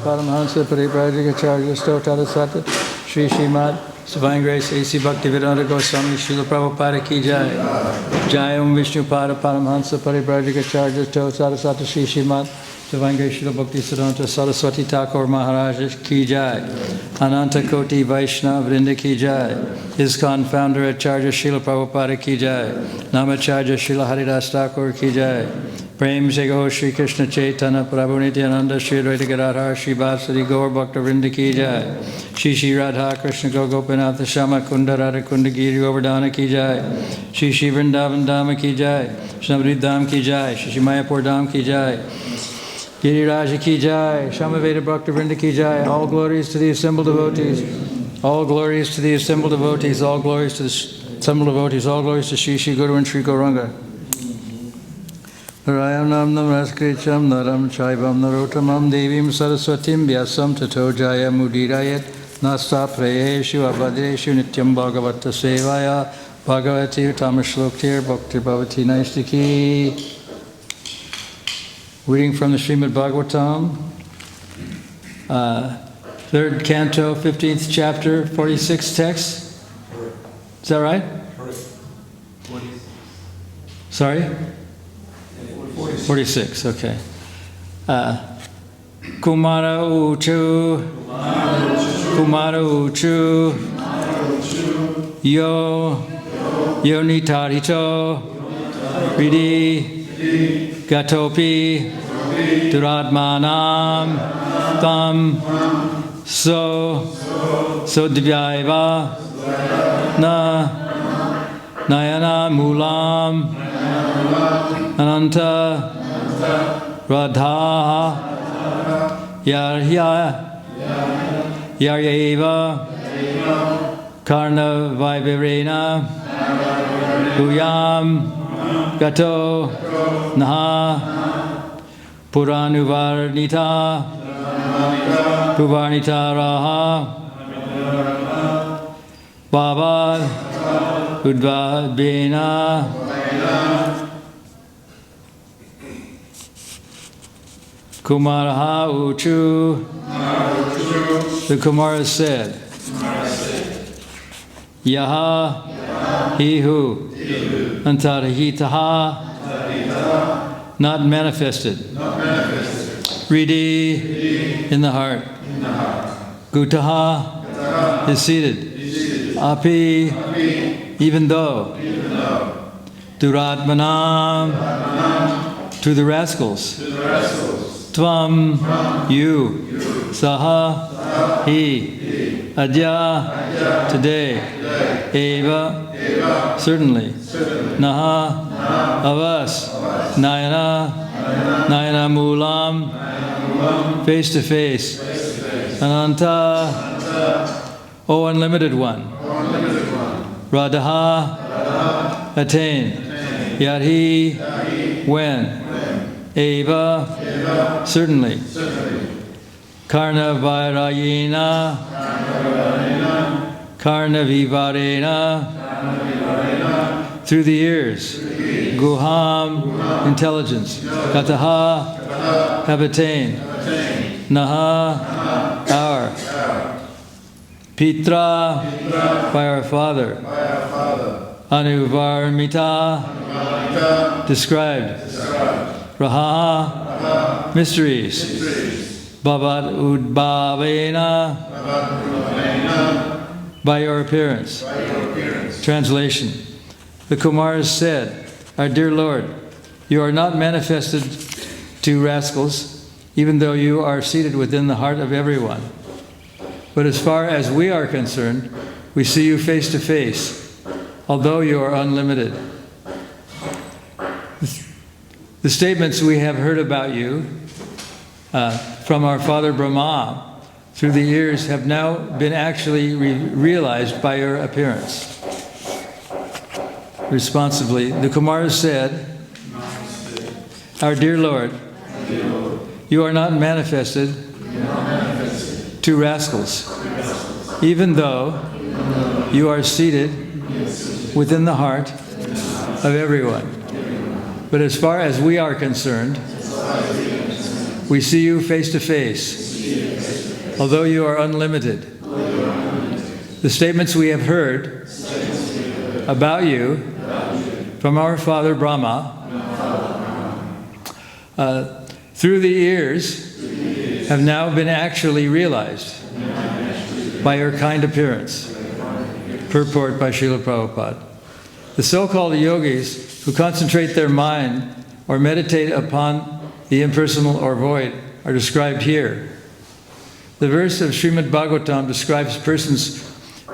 Paramhansa Parivrajaka Stotara Sata Shri Srimad Divine Grace A.C. Bhaktivedanta Goswami Srila Prabhupada Ki Jai Jai Om Vishnu Pada Paramhansa Parivrajaka Stotara Sata Shri Srimad Divine Grace Srila Bhaktivedanta Saraswati Thakur Maharaj Ki Jai Ananta Koti Vaishnava Vrinda Ki Jai ISKCON Founder Acharya Srila Prabhupada Ki Jai Namacharya Srila Haridas Thakur Ki Jai Prem Segaho Shri Krishna Chaitanya Prabhu Nityananda Shri Advaita Gadadhar Shri Vasari Gaur Bhakta Vrinda Ki Jai Shri Shri Radha Krishna Gopinath Shama Kunda Radha Kunda Giri Govardhana Ki Jai Shri Shri Vrindavan Dhama Ki Jai Shri Navadvip Dham Ki Jai Shri Shri Mayapur Dham Ki Jai Giri Raja Ki Jai Shamaveda Bhakta Vrinda Ki Jai. All glories to the assembled devotees. All glories to the assembled devotees. All glories to the assembled devotees. All glories to Shri Shri Guru and Shri Gauranga. Narayam Namaskritam Naram Chaivam Narotamam Devim Saraswatim Vyasam Tato Jaya Mudirayat Nasta Prayeshu Abhadreshu Nityam Bhagavata Sevaya Bhagavati Tamashloktir Bhakti Bhavati Naistiki. Reading from the Srimad Bhagavatam, 3rd canto, 15th chapter, 46th text. Is that right? Sorry? 46, okay. Kumara Uchu, Yo Nitarito, Ridi, Gatopi, Duradmanam, Tam, So Divyaiva, Nayana Mulam, Ananta, Radha, Yaryeva, Karna Vaivirena, Uyam, Gato, Naha, Puranuvarnita, Puvarnita Raha, Baba, Udvabena, Kumaraha Uchu. The Kumara said, Yaha, he who, Antarahitaha, not manifested, Ridi, in the heart, Gutaha, is seated, Api, even though, Duratmanam, to the rascals, Tvam, you, Saha, he, Adya, today, Eva, certainly, Naha, of us, Nayana, Mulam, face to face, Ananta, O unlimited one, Radha, attain, Yadhi, when, Eva, certainly, Karna Vairayena, Karna Vivarena, through the ears, Guham, intelligence, Kataha, have attained, Naha, our, Pitra, by our father, Anuvarmita, described, Raha, mysteries, Bhavat Udbhavena, by your appearance. Translation. The Kumars said, our dear Lord, you are not manifested to rascals, even though you are seated within the heart of everyone. But as far as we are concerned, we see you face to face, although you are unlimited. The statements we have heard about you from our father Brahma through the years have now been actually realized by your appearance. Responsibly, the Kumars said, our dear Lord, you are not manifested to rascals, even though you are seated within the heart of everyone. But as far as we are concerned, we see you face to face, although you are unlimited. The statements we have heard about you from our father Brahma through the years have now been actually realized by your kind appearance. Purport by Srila Prabhupada. The so-called yogis who concentrate their mind or meditate upon the impersonal or void are described here. The verse of Srimad Bhagavatam describes persons,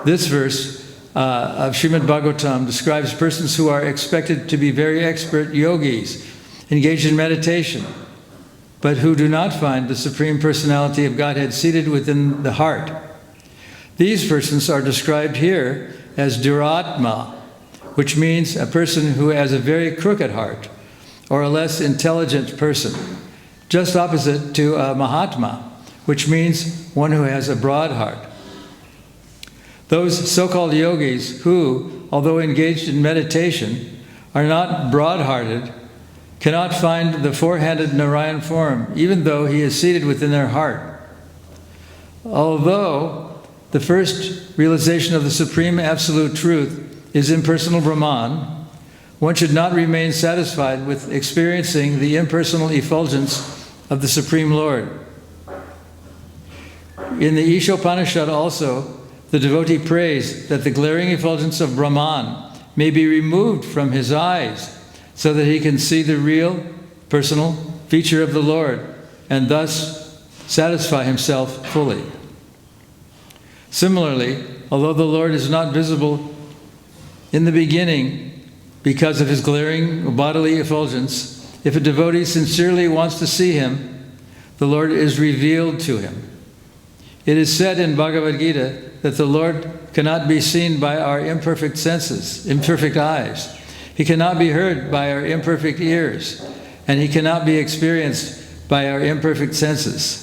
this verse of Srimad Bhagavatam describes persons who are expected to be very expert yogis, engaged in meditation, but who do not find the Supreme Personality of Godhead seated within the heart. These persons are described here as Duratma, which means a person who has a very crooked heart, or a less intelligent person, just opposite to a Mahatma, which means one who has a broad heart. Those so-called yogis who, although engaged in meditation, are not broad-hearted, cannot find the four-handed Narayan form, even though he is seated within their heart. Although the first realization of the Supreme Absolute Truth is impersonal Brahman, one should not remain satisfied with experiencing the impersonal effulgence of the Supreme Lord. In the Ishopanishad also, the devotee prays that the glaring effulgence of Brahman may be removed from his eyes so that he can see the real, personal feature of the Lord and thus satisfy himself fully. Similarly, although the Lord is not visible in the beginning because of his glaring bodily effulgence, if a devotee sincerely wants to see him, the Lord is revealed to him. It is said in Bhagavad Gita that the Lord cannot be seen by our imperfect senses, imperfect eyes. He cannot be heard by our imperfect ears, and he cannot be experienced by our imperfect senses.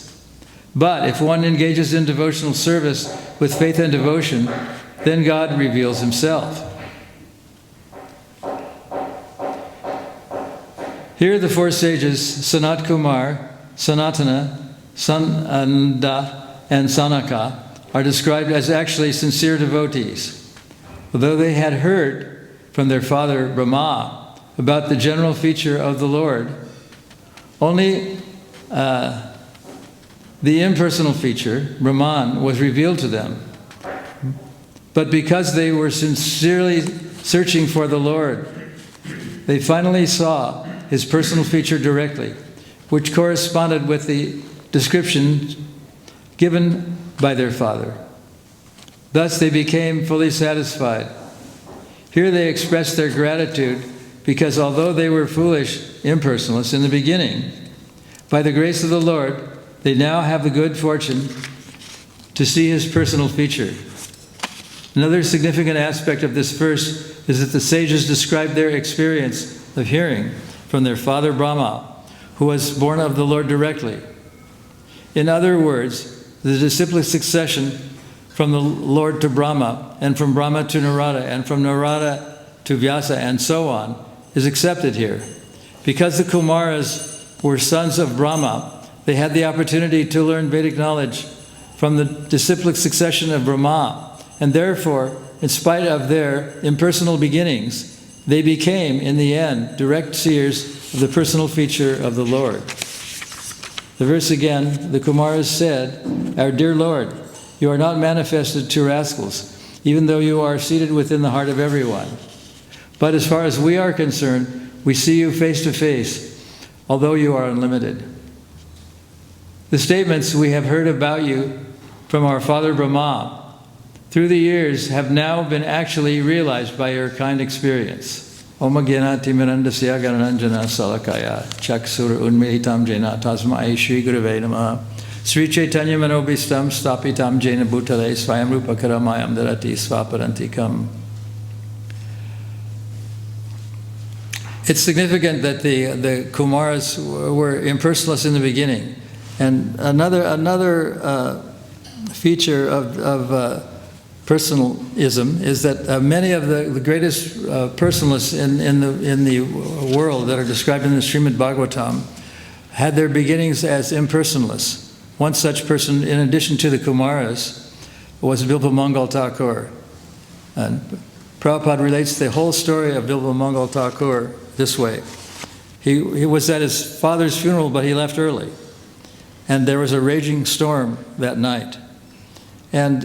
But if one engages in devotional service with faith and devotion, then God reveals himself. Here the four sages, Sanat Kumar, Sanatana, Sananda, and Sanaka, are described as actually sincere devotees. Although they had heard from their father Brahma about the general feature of the Lord, only the impersonal feature, Brahman, was revealed to them. But because they were sincerely searching for the Lord, they finally saw his personal feature directly, which corresponded with the description given by their father. Thus they became fully satisfied. Here they expressed their gratitude because although they were foolish impersonalists in the beginning, by the grace of the Lord, they now have the good fortune to see his personal feature. Another significant aspect of this verse is that the sages describe their experience of hearing from their father Brahma, who was born of the Lord directly. In other words, the disciplic succession from the Lord to Brahma, and from Brahma to Narada, and from Narada to Vyasa, and so on, is accepted here. Because the Kumaras were sons of Brahma, they had the opportunity to learn Vedic knowledge from the disciplic succession of Brahma, and therefore, in spite of their impersonal beginnings, they became, in the end, direct seers of the personal feature of the Lord. The verse again, the Kumaras said, "Our dear Lord, you are not manifested to rascals, even though you are seated within the heart of everyone. But as far as we are concerned, we see you face to face, although you are unlimited. The statements we have heard about you from our father Brahma through the years have now been actually realized by your kind experience." Om Gyanati Mirandasya Garananjana Salakaya Chaksura Unmilitam Jena Tasmai Shri Gurave Namaha Sri Chaitanya Manobhistam Stapitam Jena Bhutale Svayam Rupa Karamayam Darati Svaparantikam. It's significant that the Kumaras were impersonalists in the beginning. And another feature of personalism is that many of the greatest personalists in the world that are described in the Srimad Bhagavatam had their beginnings as impersonalists. One such person, in addition to the Kumaras, was Bilba Mangal Thakur. And Prabhupada relates the whole story of Bilba Mangal Thakur this way. He was at his father's funeral, but he left early. And there was a raging storm that night. And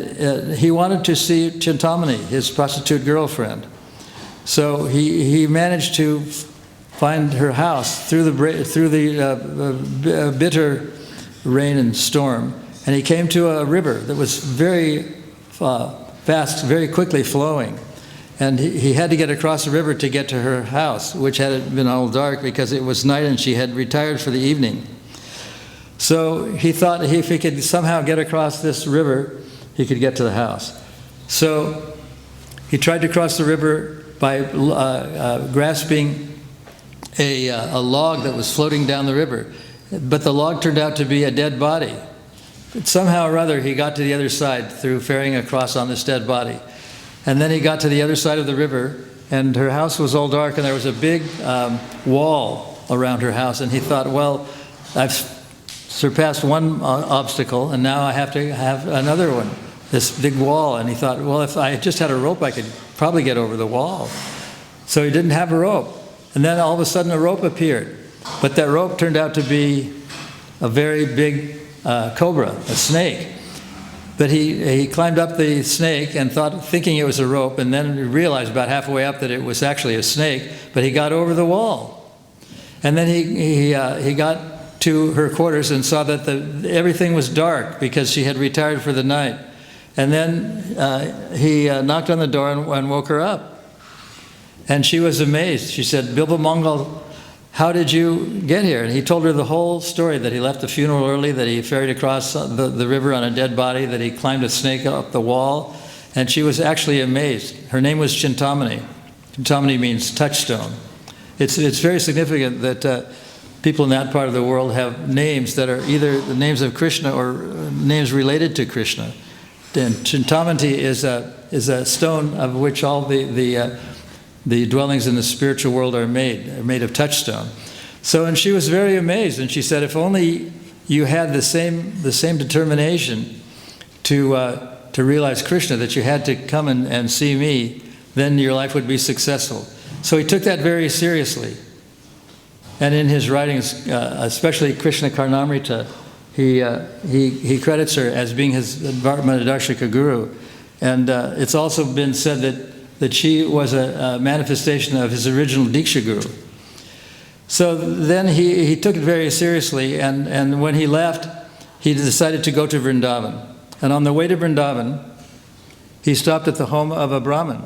he wanted to see Chintamani, his prostitute girlfriend. So he managed to find her house through the bitter rain and storm. And he came to a river that was very fast, very quickly flowing. And he had to get across the river to get to her house, which had been all dark because it was night and she had retired for the evening. So he thought if he could somehow get across this river, he could get to the house. So he tried to cross the river by grasping a log that was floating down the river. But the log turned out to be a dead body. But somehow or other, he got to the other side through ferrying across on this dead body. And then he got to the other side of the river, and her house was all dark, and there was a big wall around her house. And he thought, well, I've surpassed one obstacle, and now I have to have another one, this big wall. And he thought, well, if I just had a rope, I could probably get over the wall. So he didn't have a rope. And then all of a sudden a rope appeared. But that rope turned out to be a very big cobra, a snake. But he climbed up the snake and thinking it was a rope, and then realized about halfway up that it was actually a snake, but he got over the wall. And then he got to her quarters and saw that everything was dark because she had retired for the night. And then he knocked on the door and woke her up. And she was amazed. She said, "Bilbo Mongol, how did you get here?" And he told her the whole story, that he left the funeral early, that he ferried across the river on a dead body, that he climbed a snake up the wall. And she was actually amazed. Her name was Chintamani. Chintamani means touchstone. It's very significant that people in that part of the world have names that are either the names of Krishna or names related to Krishna. And Chintamani is a stone of which all the dwellings in the spiritual world are made of touchstone. And she was very amazed, and she said, if only you had the same determination to realize Krishna, that you had to come and see me, then your life would be successful. So he took that very seriously. And in his writings, especially Krishna Karnamrita, he credits her as being his Margadarsha guru. And it's also been said that she was a manifestation of his original Diksha Guru. So then he took it very seriously, and when he left, he decided to go to Vrindavan. And on the way to Vrindavan, he stopped at the home of a Brahmin.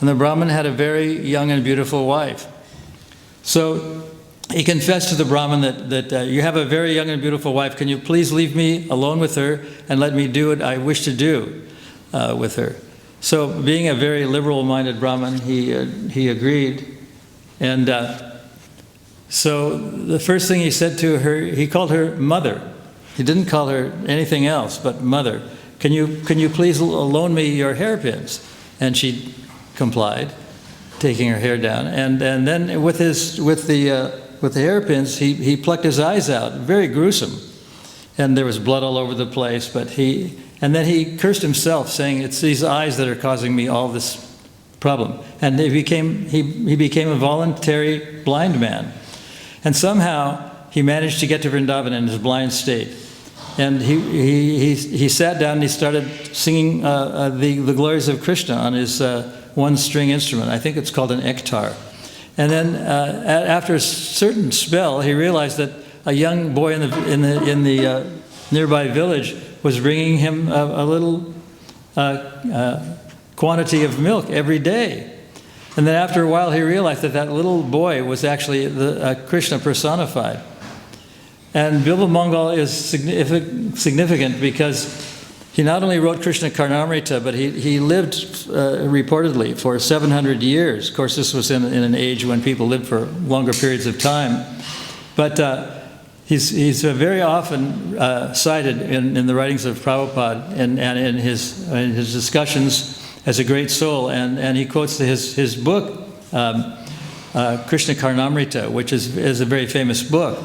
And the Brahmin had a very young and beautiful wife. So he confessed to the Brahmin that you have a very young and beautiful wife. Can you please leave me alone with her and let me do what I wish to do with her? So being a very liberal-minded Brahmin, he agreed. And so the first thing he said to her, he called her mother. He didn't call her anything else but mother. Can you please loan me your hairpins? And she complied, taking her hair down. And then with the hairpins, he plucked his eyes out, very gruesome. And there was blood all over the place, and then he cursed himself, saying, "It's these eyes that are causing me all this problem." And he became a voluntary blind man. And somehow he managed to get to Vrindavan in his blind state. And he sat down and he started singing the glories of Krishna on his one-string instrument. I think it's called an ektar. And then after a certain spell, he realized that a young boy in the nearby village was bringing him a little quantity of milk every day. And then after a while, he realized that little boy was actually Krishna personified. And Bilbo Mongol is significant because he not only wrote Krishna Karnamrita, but he lived reportedly for 700 years. Of course, this was in an age when people lived for longer periods of time. But he's very often cited in the writings of Prabhupada and in his discussions as a great soul. And he quotes his book, Krishna Karnamrita, which is a very famous book.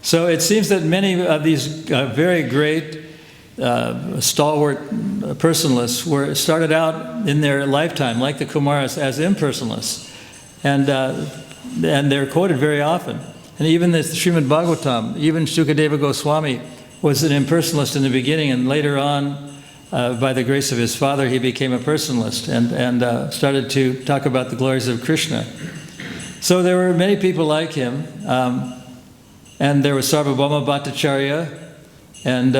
So it seems that many of these very great stalwart personalists started out in their lifetime, like the Kumaras, as impersonalists. And they're quoted very often. And even the Srimad Bhagavatam, even Sukadeva Goswami was an impersonalist in the beginning, and later on, by the grace of his father, he became a personalist and started to talk about the glories of Krishna. So there were many people like him, and there was Sarvabhauma Bhattacharya and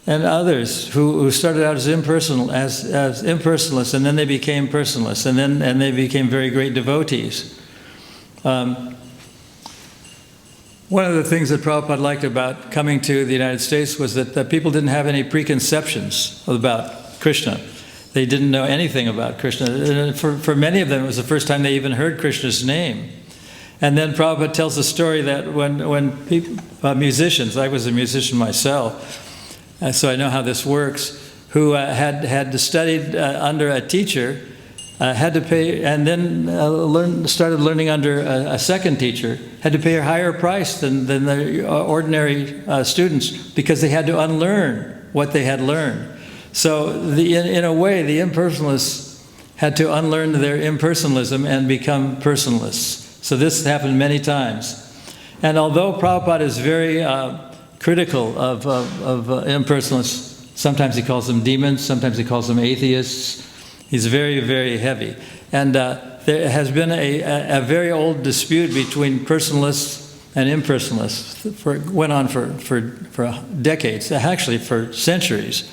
others who started out as impersonalists, and then they became personalists, and they became very great devotees. One of the things that Prabhupada liked about coming to the United States was that people didn't have any preconceptions about Krishna. They didn't know anything about Krishna. For many of them, it was the first time they even heard Krishna's name. And then Prabhupada tells the story that when people, musicians, I was a musician myself, so I know how this works, who had studied under a teacher had to pay, and then started learning under a second teacher, had to pay a higher price than the ordinary students, because they had to unlearn what they had learned. So in a way, the impersonalists had to unlearn their impersonalism and become personalists. So this happened many times. And although Prabhupada is very critical of impersonalists, sometimes he calls them demons, sometimes he calls them atheists. He's very, very heavy. And there has been a very old dispute between personalists and impersonalists. Went on for decades, actually for centuries.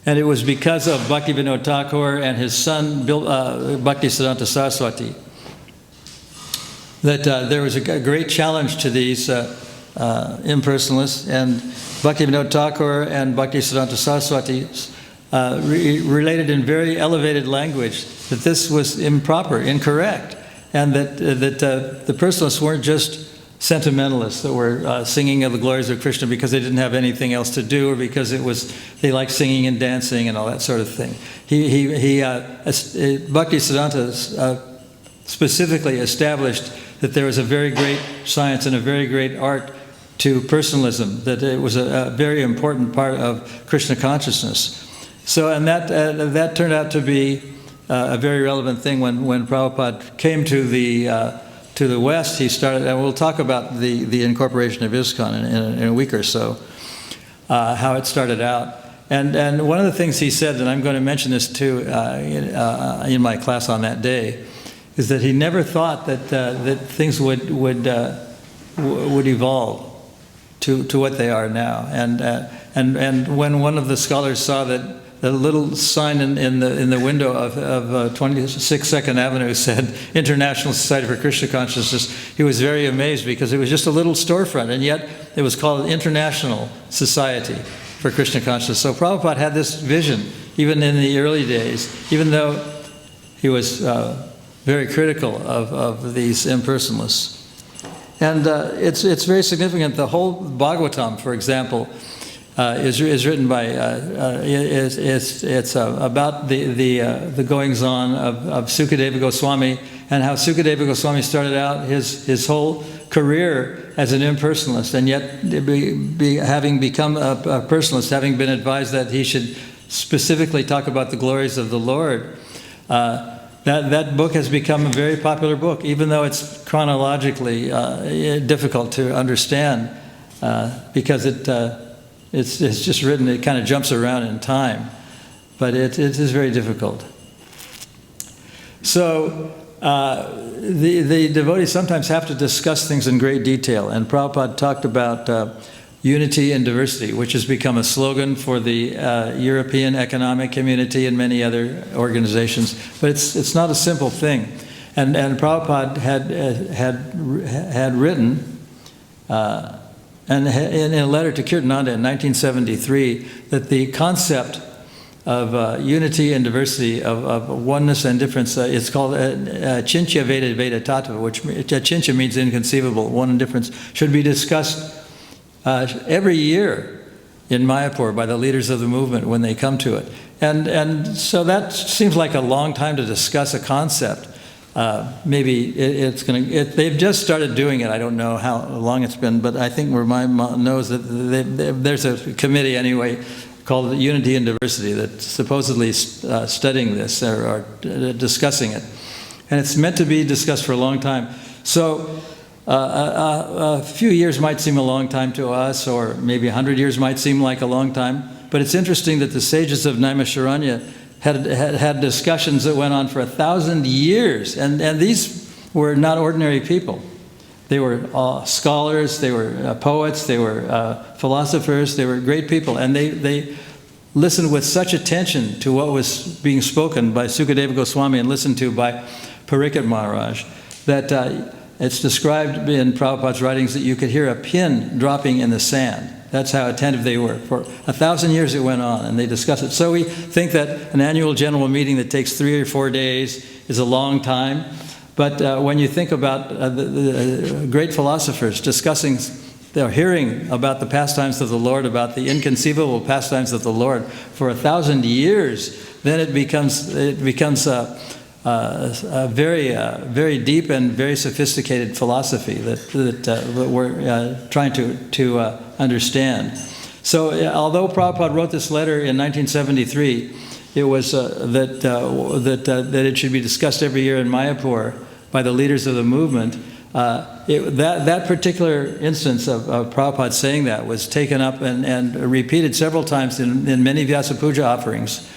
And it was because of Bhaktivinoda Thakur and his son, Bhaktisiddhanta Saraswati, that there was a great challenge to these impersonalists, and Bhaktivinoda Thakur and Bhaktisiddhanta Saraswati related in very elevated language that this was improper, incorrect, and that the personalists weren't just sentimentalists that were singing of the glories of Krishna because they didn't have anything else to do, or because they liked singing and dancing and all that sort of thing. Bhaktisiddhanta specifically established that there was a very great science and a very great art to personalism, that it was a very important part of Krishna consciousness. So, and that turned out to be a very relevant thing when Prabhupada came to the West. He started, and we'll talk about the incorporation of ISKCON in a week or so, how it started out. And one of the things he said, and I'm going to mention this too in my class on that day, is that he never thought that things would evolve to what they are now. And when one of the scholars saw that the little sign in the window of 26th Avenue said International Society for Krishna Consciousness, he was very amazed, because it was just a little storefront, and yet it was called International Society for Krishna Consciousness. So Prabhupada had this vision, even in the early days, even though he was very critical of these impersonalists. And it's very significant. The whole Bhagavatam, for example, is written by, it's about the goings-on of Sukadeva Goswami, and how Sukadeva Goswami started out his whole career as an impersonalist, and yet having become a personalist, having been advised that he should specifically talk about the glories of the Lord. That book has become a very popular book, even though it's chronologically difficult to understand, because it's just written, it kind of jumps around in time, but it is very difficult. So the devotees sometimes have to discuss things in great detail, and Prabhupada talked about unity and diversity, which has become a slogan for the European Economic Community and many other organizations. But it's not a simple thing. And Prabhupada had written, and in a letter to Kirtananda in 1973, that the concept of unity and diversity, of oneness and difference, it's called Chincha Veda Veda Tattva, which Chincha means inconceivable, one and difference, should be discussed every year in Mayapur by the leaders of the movement when they come to it. And so that seems like a long time to discuss a concept. Maybe they've just started doing it. I don't know how long it's been, but I think where my mom knows that there's a committee anyway called Unity and Diversity that's supposedly studying this or discussing it. And it's meant to be discussed for a long time. So a few years might seem a long time to us, or maybe 100 years might seem like a long time, but it's interesting that the sages of Naimisharanya had discussions that went on for 1,000 years, and these were not ordinary people. They were scholars, they were poets, they were philosophers, they were great people, and they listened with such attention to what was being spoken by Sukadeva Goswami and listened to by Pariksit Maharaj, that it's described in Prabhupada's writings that you could hear a pin dropping in the sand. That's how attentive they were. For 1,000 years it went on, and they discussed it. So we think that an annual general meeting that takes 3 or 4 days is a long time. But when you think about the great philosophers discussing they're hearing about the pastimes of the Lord, about the inconceivable pastimes of the Lord for 1,000 years, then it becomes a very deep and very sophisticated philosophy that we're trying to understand. So, although Prabhupada wrote this letter in 1973, it was that it should be discussed every year in Mayapur by the leaders of the movement. That particular instance of Prabhupada saying that was taken up and repeated several times in many Vyasa Puja offerings.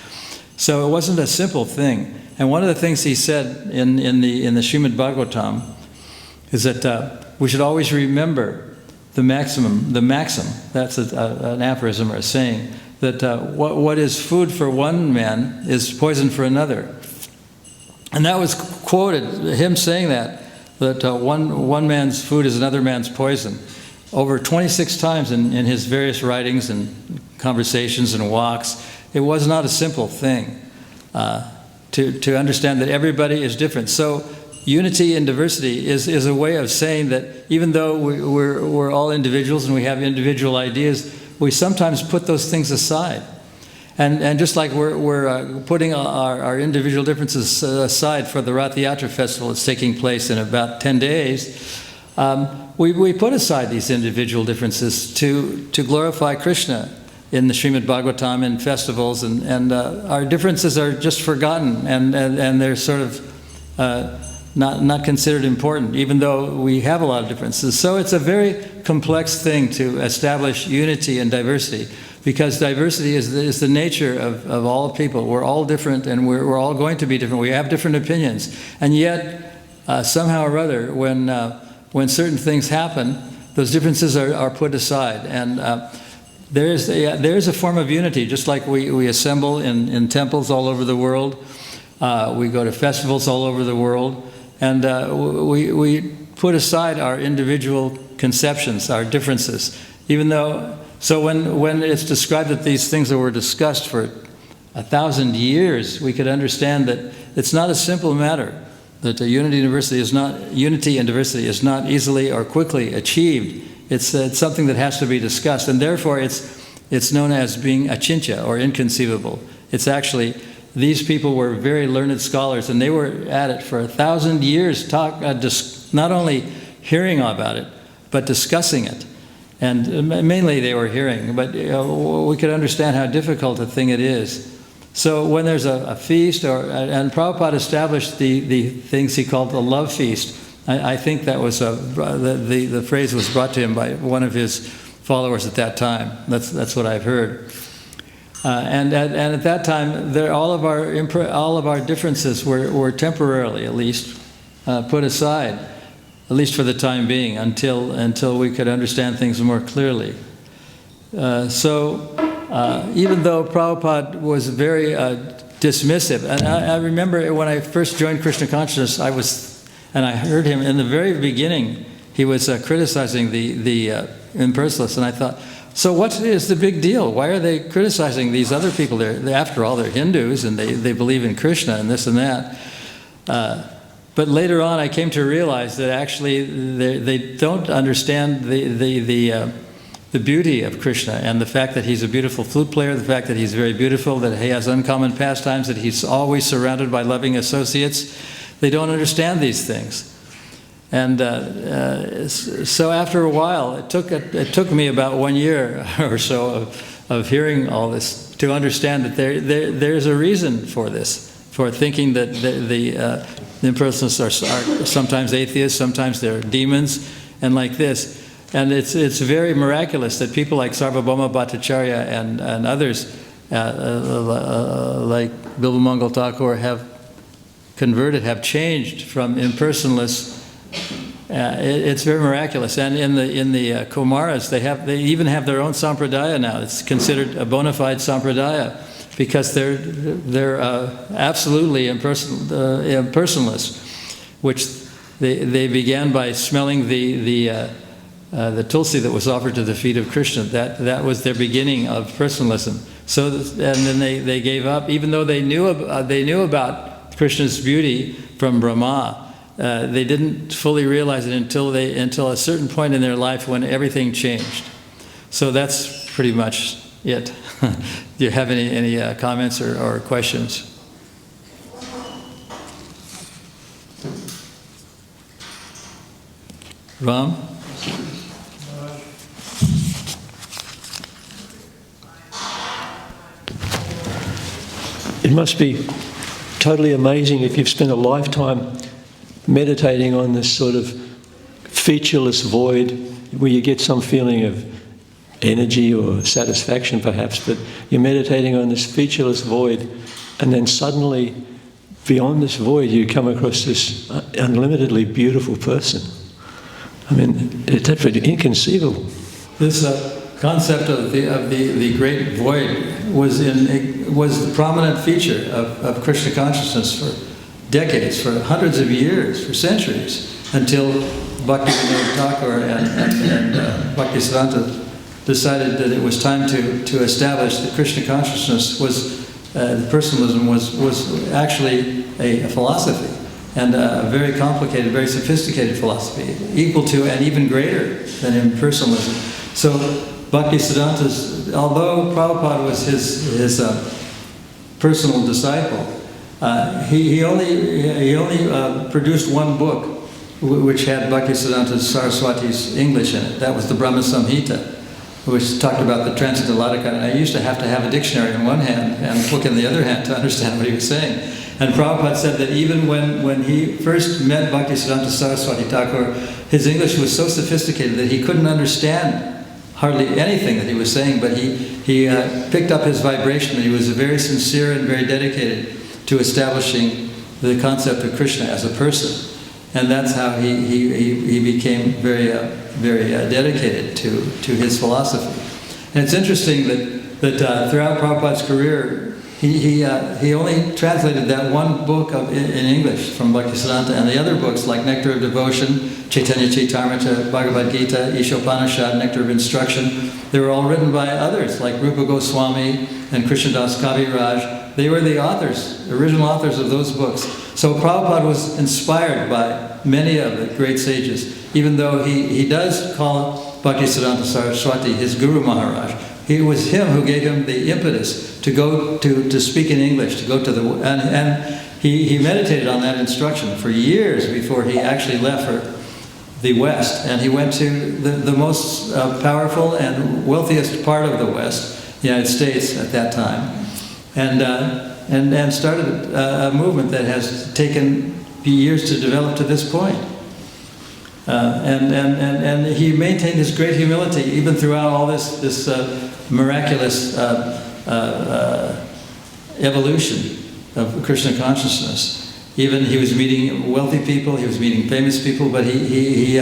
So it wasn't a simple thing. And one of the things he said in the Srimad Bhagavatam is that we should always remember the maxim, that's an aphorism or a saying, that what is food for one man is poison for another. And that was quoted, him saying that one man's food is another man's poison, over 26 times in his various writings and conversations and walks. It was not a simple thing to understand that everybody is different. So unity in diversity is a way of saying that even though we're all individuals and we have individual ideas, we sometimes put those things aside. And just like we're putting our individual differences aside for the Rath Yatra festival that's taking place in about 10 days, we put aside these individual differences to glorify Krishna in the Srimad Bhagavatam, in festivals, and our differences are just forgotten, and they're sort of not considered important, even though we have a lot of differences. So it's a very complex thing to establish unity and diversity, because diversity is the nature of all people. We're all different, and we're all going to be different. We have different opinions, and yet somehow or other, when certain things happen, those differences are put aside, and there's a form of unity. Just like we assemble in temples all over the world, we go to festivals all over the world, and we put aside our individual conceptions, our differences, even though. So when it's described that these things that were discussed for 1,000 years, we could understand that it's not a simple matter. That unity and diversity is not easily or quickly achieved. It's something that has to be discussed, and therefore it's known as being achintya, or inconceivable. It's actually, these people were very learned scholars, and they were at it for 1,000 years, not only hearing about it, but discussing it. And mainly they were hearing, but we could understand how difficult a thing it is. So when there's a feast, and Prabhupada established the things he called the love feast. I think that was the phrase was brought to him by one of his followers at that time. That's what I've heard. And at that time, all of our differences were temporarily, at least, put aside, at least for the time being, until we could understand things more clearly. So even though Prabhupada was very dismissive, and I remember when I first joined Krishna Consciousness, I heard him in the very beginning, he was criticizing the impersonalists, and I thought, so what is the big deal? Why are they criticizing these other people? After all, they're Hindus, and they believe in Krishna and this and that. But later on, I came to realize that actually they don't understand the beauty of Krishna, and the fact that he's a beautiful flute player, the fact that he's very beautiful, that he has uncommon pastimes, that he's always surrounded by loving associates. They don't understand these things. And so after a while, it took me about 1 year or so of hearing all this to understand that there's a reason for this, for thinking that the impersonalists are sometimes atheists, sometimes they're demons, and like this. And it's very miraculous that people like Sarvabhauma Bhattacharya and others, like Bilvamangal Thakur, have converted, have changed from impersonalists. It's very miraculous. And in the Kumaras, they even have their own sampradaya now. It's considered a bona fide sampradaya, because they're absolutely impersonalists, which they began by smelling the tulsi that was offered to the feet of Krishna. That was their beginning of personalism. So, and then they gave up, even though they knew about Krishna's beauty from Brahma. they didn't fully realize it until a certain point in their life when everything changed. So that's pretty much it. Do you have any comments or questions? Ram? It must be totally amazing if you've spent a lifetime meditating on this sort of featureless void where you get some feeling of energy or satisfaction perhaps, but you're meditating on this featureless void, and then suddenly beyond this void you come across this unlimitedly beautiful person. I mean, that's inconceivable. This concept of the great void was the prominent feature of Krishna consciousness for decades, for hundreds of years, for centuries, until Bhaktivinoda Thakur and Bhaktisiddhanta decided that it was time to establish that Krishna consciousness was, personalism was actually a philosophy, and a very complicated, very sophisticated philosophy, equal to and even greater than impersonalism. So Bhaktisiddhanta's, although Prabhupada was his personal disciple, he only produced one book which had Bhaktisiddhanta Saraswati's English in it. That was the Brahma Samhita, which talked about the Transcendental Adhikar. And I used to have a dictionary in one hand and a book in the other hand to understand what he was saying. And Prabhupada said that even when he first met Bhaktisiddhanta Saraswati Thakur, his English was so sophisticated that he couldn't understand hardly anything that he was saying, but he picked up his vibration, and he was very sincere and very dedicated to establishing the concept of Krishna as a person. And that's how he became very dedicated to his philosophy. And it's interesting that throughout Prabhupada's career, he only translated that one book in English from Bhaktisiddhanta, and the other books like Nectar of Devotion, Chaitanya Chaitamrita, Bhagavad Gita, Ishopanishad, Nectar of Instruction, they were all written by others like Rupa Goswami and Krishnadas Kaviraj. They were the authors, original authors of those books. So Prabhupada was inspired by many of the great sages, even though he does call Bhaktisiddhanta Saraswati his Guru Maharaj. It was him who gave him the impetus to go to speak in English, to go to and he meditated on that instruction for years before he actually left for the West. And he went to the most powerful and wealthiest part of the West, the United States at that time, and started a movement that has taken years to develop to this point. And he maintained his great humility even throughout all this miraculous evolution of Krishna consciousness. Even he was meeting wealthy people, he was meeting famous people, but he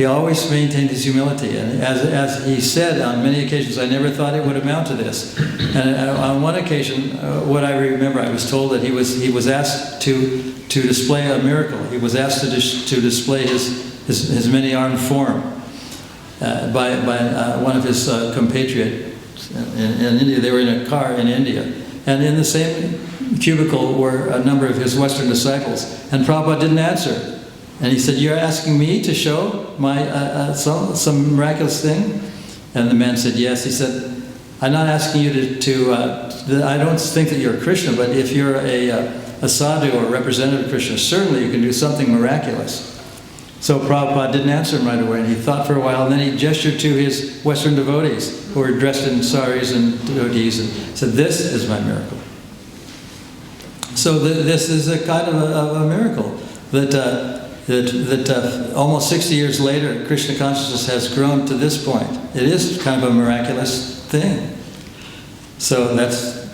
always maintained his humility. And as he said on many occasions, I never thought it would amount to this. And on one occasion, what I remember, I was told that he was asked to display a miracle. He was asked to display his many-armed form by one of his compatriots in India. They were in a car in India. And in the same cubicle were a number of his Western disciples. And Prabhupada didn't answer. And he said, "You're asking me to show my some miraculous thing?" And the man said, "Yes." He said, "I'm not asking you I don't think that you're a Krishna, but if you're a sadhu or a representative of Krishna, certainly you can do something miraculous." So Prabhupada didn't answer him right away, and he thought for a while, and then he gestured to his Western devotees who were dressed in saris and devotees and said, "This is my miracle." So this is a kind of a miracle that almost 60 years later, Krishna consciousness has grown to this point. It is kind of a miraculous thing. So that's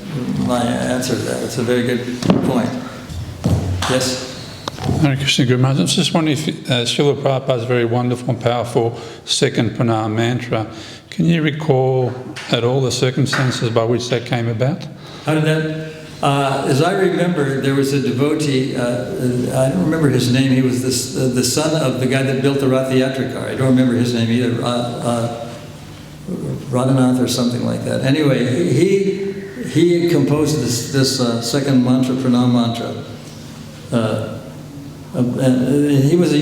my answer to that. It's a very good point. Yes? Hare Krishna, Guru Maharaj. I was just wondering if Srila Prabhupada's very wonderful and powerful second pranam mantra, can you recall at all the circumstances by which that came about? How did that? As I remember, there was a devotee, I don't remember his name, he was the son of the guy that built the Rath Yatra car. I don't remember his name either, Radhanath or something like that. Anyway, he composed this second mantra, pranam mantra, He was a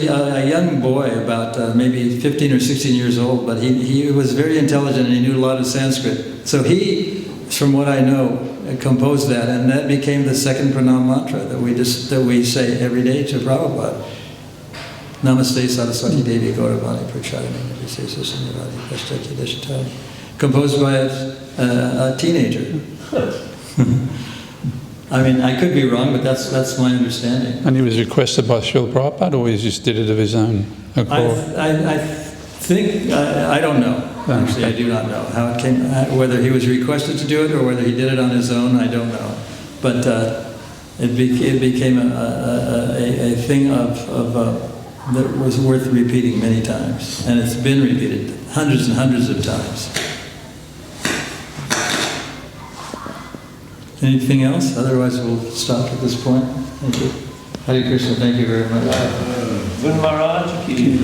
young boy, about maybe 15 or 16 years old, but he was very intelligent and he knew a lot of Sanskrit. So he, from what I know, composed that, and that became the second pranam mantra that we say every day to Prabhupada. Namaste Saraswati Devi Gauravani Prachadani Visesa Sunyavadi Pashtaki Deshatani. Composed by a teenager. I mean, I could be wrong, but that's my understanding. And he was requested by Srila Prabhupada, or he just did it of his own accord? I think, I don't know. Actually, I do not know how it came, whether he was requested to do it or whether he did it on his own, I don't know. But it became a thing that was worth repeating many times. And it's been repeated hundreds and hundreds of times. Anything else? Otherwise, we'll stop at this point. Thank you. Hare Krishna, thank you very much. Gun Maharaj ki